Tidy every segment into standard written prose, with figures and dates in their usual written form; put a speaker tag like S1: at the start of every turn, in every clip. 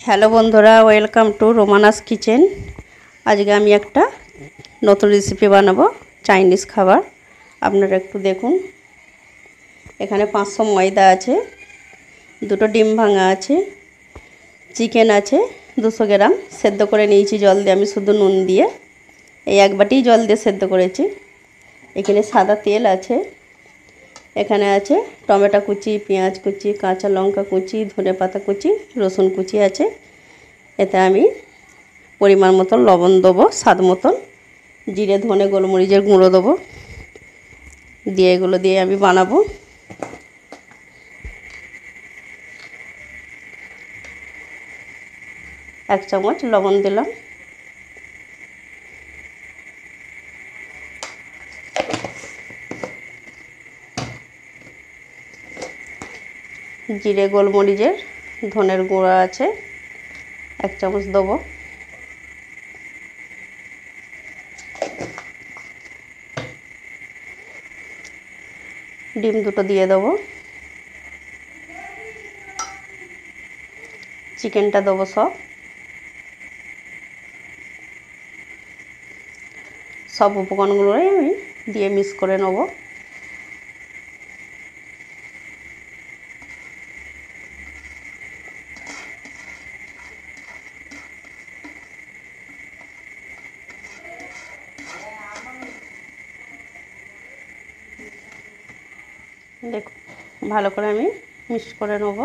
S1: Hello বন্ধুরা, welcome to রোমানাস kitchen. আজকে আমি একটা নতুন রেসিপি বানাবো, চাইনিজ খাবার। আপনারা একটু দেখুন। এখানে 500 ময়দা আছে, দুটো ডিম ভাঙা আছে, চিকেন আছে 200 গ্রাম, সেদ্ধ করে নিয়েছি জল দিয়ে, আমি শুধু নুন দিয়ে এই এক বাটি জল দিয়ে সেদ্ধ করেছি। এখানে সাদা তেল আছে, এখানে আছে টমেটো কুচি, পেঁয়াজ কুচি, কাঁচা লঙ্কা কুচি, ধনেপাতা কুচি, রসুন কুচি আছে। এতে আমি পরিমাণ মতন লবণ দেবো, স্বাদ মতন জিরে ধনে গোলমরিচের গুঁড়ো দেবো, দিয়ে এগুলো দিয়ে আমি বানাবো। এক চামচ লবণ দিলাম, জিরে গোলমরিচের ধনের গুঁড়ো আছে 1 চামচ দেবো, ডিম দুটো দিয়ে দেবো, চিকেনটা দেবো সব উপকরণগুলোই আমি দিয়ে মিক্স করে নেব। দেখুন, ভালো করে আমি মিক্স করে নেব।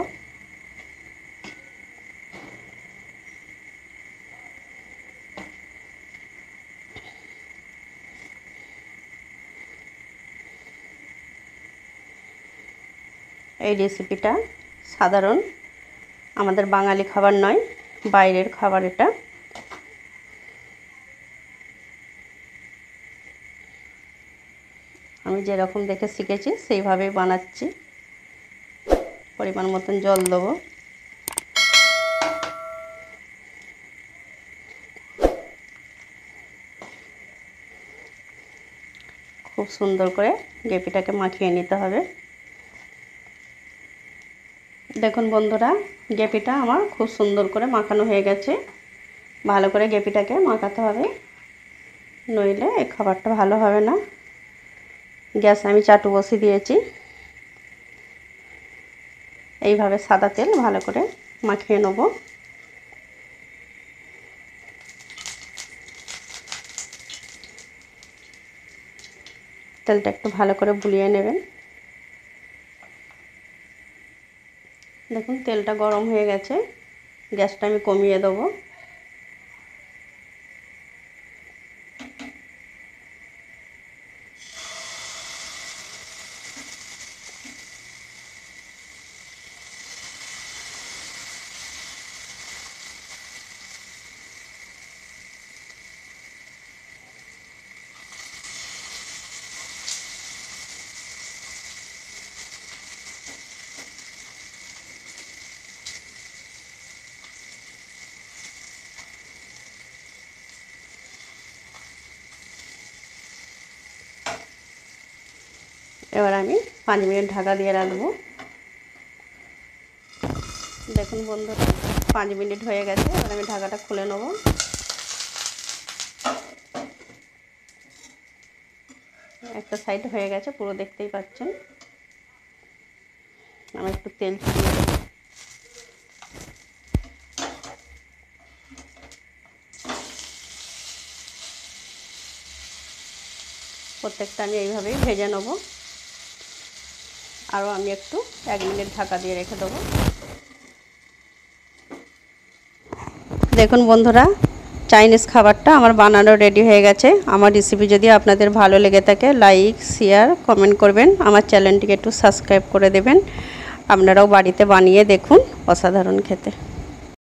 S1: এই রেসিপিটা সাধারণ আমাদের বাঙালি খাবার নয়, বাইরের খাবার এটা। আমি যেরকম দেখে শিখেছি সেইভাবেই বানাচ্ছি। পরিমাণ মতন জল দেবো, খুব সুন্দর করে গ্রেভিটাকে মাখিয়ে নিতে হবে। দেখুন বন্ধুরা, গ্রেভিটা আমার খুব সুন্দর করে মাখানো হয়ে গেছে। ভালো করে গ্রেভিটাকে মাখাতে হবে, নইলে এই খাবারটা ভালো হবে না। গ্যাসে আমি চাটু বসিয়ে দিয়েছি। এইভাবে সাদা তেল ভালো করে মাখিয়ে নেব। তেলটা একটু ভালো করে বুলিয়ে নেবেন। দেখুন তেলটা গরম হয়ে গেছে, গ্যাসটা আমি কমিয়ে দেবো। এবার আমি 5 মিনিট ঢাকা দিয়ে রাখবো। দেখুন বন্ধুরা, 5 মিনিট হয়ে গেছে। এবার আমি ঢাকাটা খুলে নেব। একটা সাইড হয়ে গেছে, পুরো দেখতেই পাচ্ছেন। আমি একটু তেল ছড়িয়ে দেব। প্রত্যেকটা আমি এইভাবেই ভেজে নেব। আরও আমি একটু 1 মিনিট ঢাকা দিয়ে রেখে দেবো। দেখুন বন্ধুরা, চাইনিজ খাবারটা আমার বানানো রেডি হয়ে গেছে। আমার রেসিপি যদি আপনাদের ভালো লেগে থাকে, লাইক শেয়ার কমেন্ট করবেন। আমার চ্যানেলটিকে একটু সাবস্ক্রাইব করে দেবেন। আপনারাও বাড়িতে বানিয়ে দেখুন, অসাধারণ খেতে।